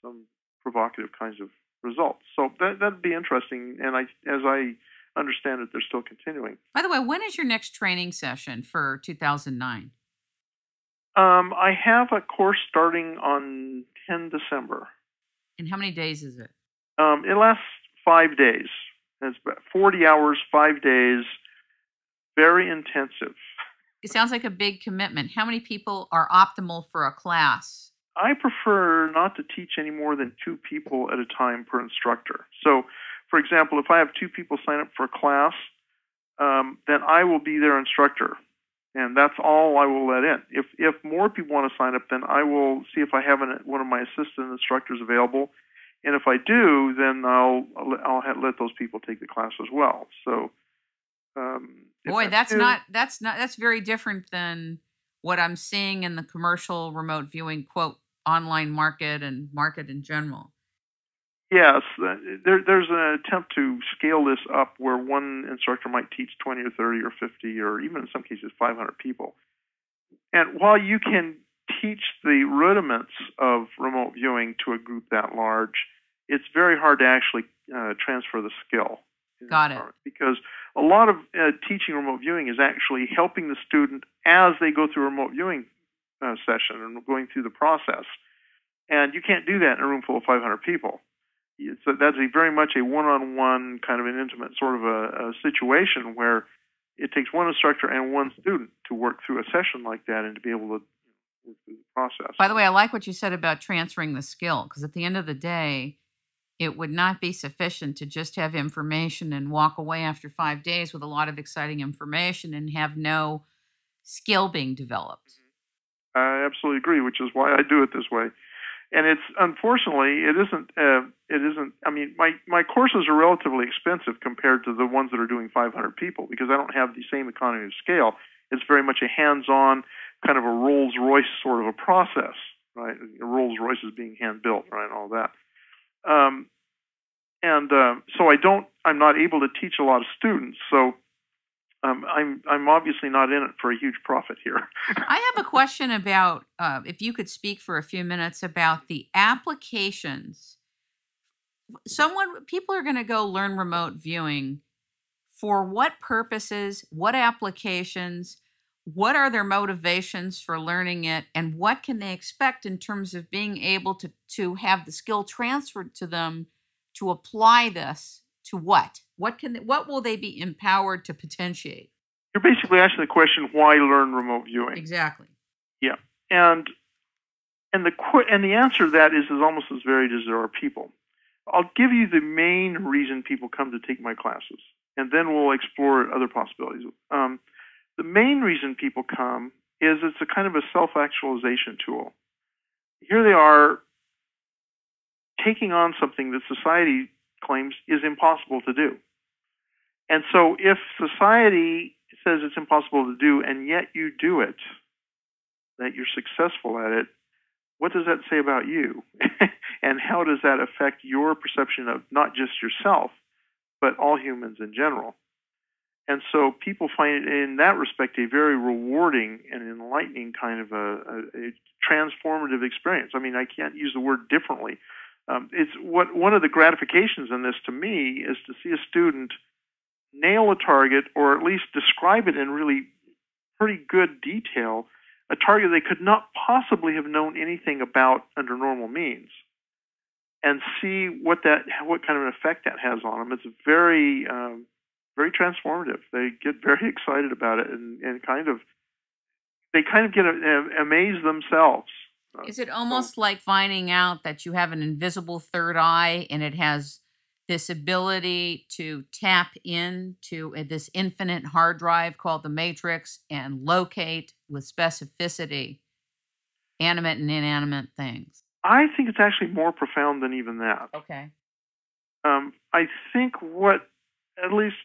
some provocative kinds of results. So that'd be interesting. And as I understand it, they're still continuing. By the way, when is your next training session for 2009? I have a course starting on 10 December. And how many days is it? It lasts 5 days. It's about 40 hours, 5 days, very intensive. It sounds like a big commitment. How many people are optimal for a class? I prefer not to teach any more than 2 people at a time per instructor. So, for example, if I have 2 people sign up for a class, then I will be their instructor. And that's all I will let in. If more people want to sign up, then I will see if I have one of my assistant instructors available. And if I do, then I'll let those people take the class as well. So, boy, that's very different than what I'm seeing in the commercial remote viewing, quote, online market and market in general. Yes, there's an attempt to scale this up where one instructor might teach 20 or 30 or 50 or even in some cases 500 people. And while you can teach the rudiments of remote viewing to a group that large, it's very hard to actually transfer the skill. Got it. Because a lot of teaching remote viewing is actually helping the student as they go through a remote viewing session and going through the process. And you can't do that in a room full of 500 people. So that's very much a one-on-one kind of an intimate sort of a situation where it takes one instructor and one student to work through a session like that and to be able to work through the process. By the way, I like what you said about transferring the skill, because at the end of the day, it would not be sufficient to just have information and walk away after 5 days with a lot of exciting information and have no skill being developed. I absolutely agree, which is why I do it this way. And it's unfortunately it isn't. I mean, my courses are relatively expensive compared to the ones that are doing 500 people because I don't have the same economy of scale. It's very much a hands-on kind of a Rolls-Royce sort of a process, right? Rolls-Royce is being hand-built, right, and all that. So I'm not able to teach a lot of students. So I'm obviously not in it for a huge profit here. I have a question about if you could speak for a few minutes about the applications. People are going to go learn remote viewing. For what purposes? What applications? What are their motivations for learning it? And what can they expect in terms of being able to have the skill transferred to them to apply this to what? What will they be empowered to potentiate? You're basically asking the question, why learn remote viewing? Exactly. Yeah. And the answer to that is almost as varied as there are people. I'll give you the main reason people come to take my classes, and then we'll explore other possibilities. The main reason people come is it's a kind of a self-actualization tool. Here they are taking on something that society claims is impossible to do. And so if society says it's impossible to do and yet you do it, that you're successful at it, what does that say about you? And how does that affect your perception of not just yourself, but all humans in general? And so people find it in that respect a very rewarding and enlightening kind of a transformative experience. I mean, I can't use the word differently. One of the gratifications in this to me is to see a student nail a target, or at least describe it in really pretty good detail, a target they could not possibly have known anything about under normal means, and see what kind of an effect that has on them. It's very, very transformative. They get very excited about it, and they kind of get amazed themselves. Is it almost like finding out that you have an invisible third eye and it has this ability to tap into this infinite hard drive called the matrix and locate with specificity animate and inanimate things? I think it's actually more profound than even that. Okay. I think at least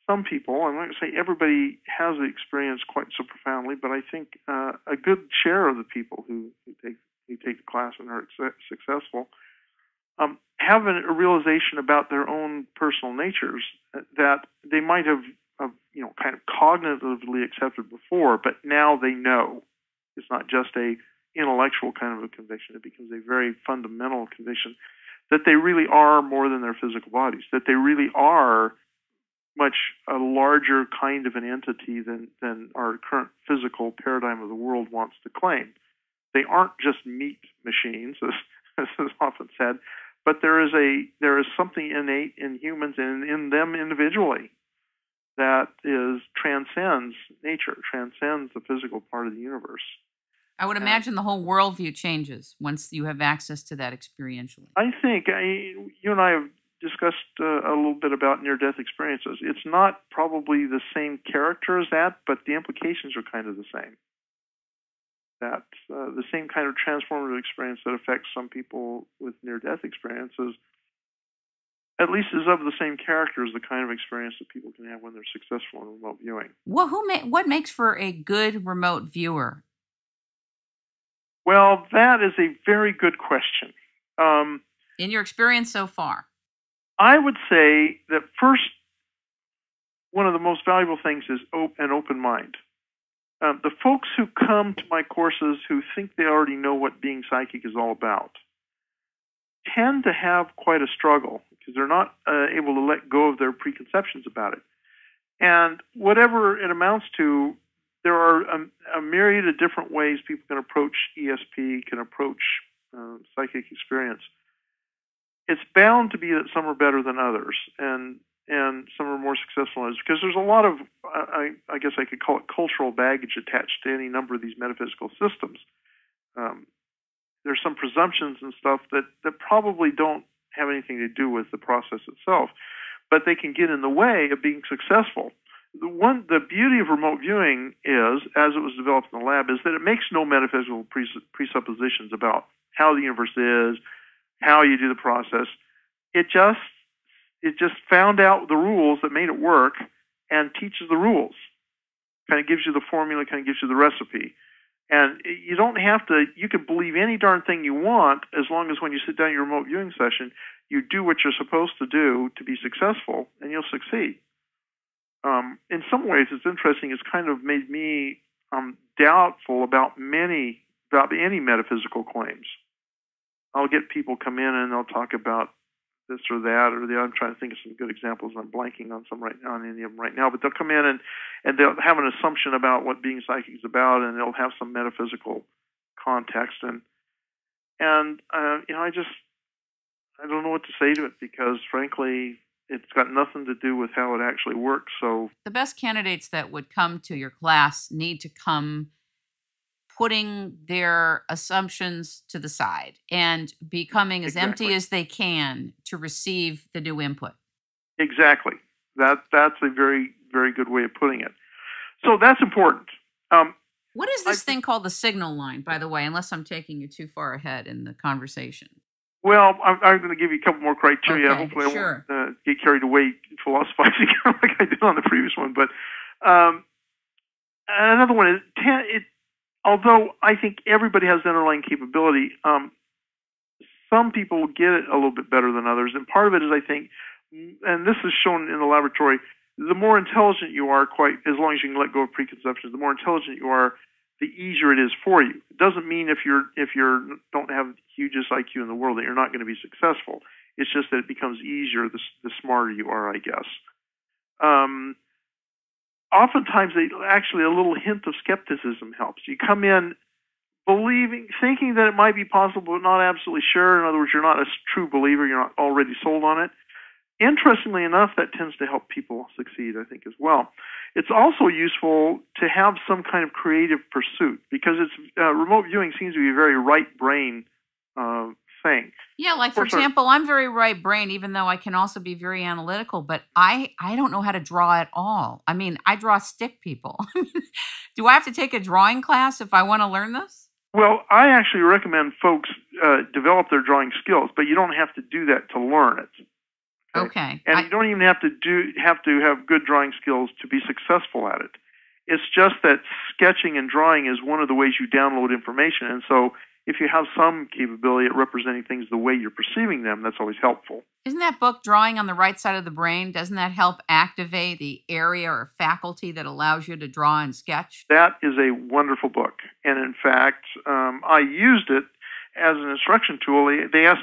some people, I'm not going to say everybody has the experience quite so profoundly, but I think a good share of the people who take the class and are successful have a realization about their own personal natures that they might have kind of cognitively accepted before, but now they know. It's not just a intellectual kind of a conviction. It becomes a very fundamental conviction that they really are more than their physical bodies, that they really are much a larger kind of an entity than our current physical paradigm of the world wants to claim. They aren't just meat machines, as is often said, but there is something innate in humans and in them individually that transcends nature, transcends the physical part of the universe. I would imagine the whole worldview changes once you have access to that experientially. I think you and I have discussed a little bit about near-death experiences. It's not probably the same character as that, but the implications are kind of the same. That the same kind of transformative experience that affects some people with near-death experiences, at least is of the same character as the kind of experience that people can have when they're successful in remote viewing. Well, what makes for a good remote viewer? Well, that is a very good question. In your experience so far? I would say that first, one of the most valuable things is an open mind. The folks who come to my courses who think they already know what being psychic is all about tend to have quite a struggle because they're not able to let go of their preconceptions about it. And whatever it amounts to, there are a myriad of different ways people can approach ESP, can approach psychic experience. It's bound to be that some are better than others, and some are more successful than others, because there's a lot of, I guess I could call it cultural baggage attached to any number of these metaphysical systems. There's some presumptions and stuff that probably don't have anything to do with the process itself, but they can get in the way of being successful. The beauty of remote viewing is, as it was developed in the lab, is that it makes no metaphysical presuppositions about how the universe is, how you do the process. It just found out the rules that made it work and teaches the rules. Kind of gives you the formula, kind of gives you the recipe. And you don't have to, you can believe any darn thing you want as long as when you sit down in your remote viewing session, you do what you're supposed to do to be successful, and you'll succeed. In some ways, it's interesting. It's kind of made me doubtful about any metaphysical claims. I'll get people come in and they'll talk about this or that, or I'm trying to think of some good examples. I'm blanking on some on any of them right now, but they'll come in and they'll have an assumption about what being psychic is about, and they'll have some metaphysical context, and I don't know what to say to it, because frankly, it's got nothing to do with how it actually works. So the best candidates that would come to your class need to come putting their assumptions to the side and becoming as empty as they can to receive the new input. Exactly. That's a very, very good way of putting it. So that's important. What is this thing called the signal line, by the way, unless I'm taking you too far ahead in the conversation? Well, I'm going to give you a couple more criteria. Okay, hopefully sure. I won't get carried away philosophizing like I did on the previous one. But another one is, although I think everybody has the underlying capability, some people get it a little bit better than others. And part of it is, I think, and this is shown in the laboratory, the more intelligent you are, as long as you can let go of preconceptions, the more intelligent you are, the easier it is for you. It doesn't mean if you don't have the hugest IQ in the world that you're not going to be successful. It's just that it becomes easier the smarter you are, I guess. Oftentimes, actually a little hint of skepticism helps. You come in thinking that it might be possible, but not absolutely sure. In other words, you're not a true believer. You're not already sold on it. Interestingly enough, that tends to help people succeed, I think, as well. It's also useful to have some kind of creative pursuit, because remote viewing seems to be a very right brain thing. Yeah, like, for example, I'm very right brain, even though I can also be very analytical, but I don't know how to draw at all. I mean, I draw stick people. Do I have to take a drawing class if I want to learn this? Well, I actually recommend folks develop their drawing skills, but you don't have to do that to learn it. Okay. And you don't even have to have good drawing skills to be successful at it. It's just that sketching and drawing is one of the ways you download information. And so if you have some capability at representing things the way you're perceiving them, that's always helpful. Isn't that book, Drawing on the Right Side of the Brain, doesn't that help activate the area or faculty that allows you to draw and sketch? That is a wonderful book. And in fact, I used it as an instruction tool. They asked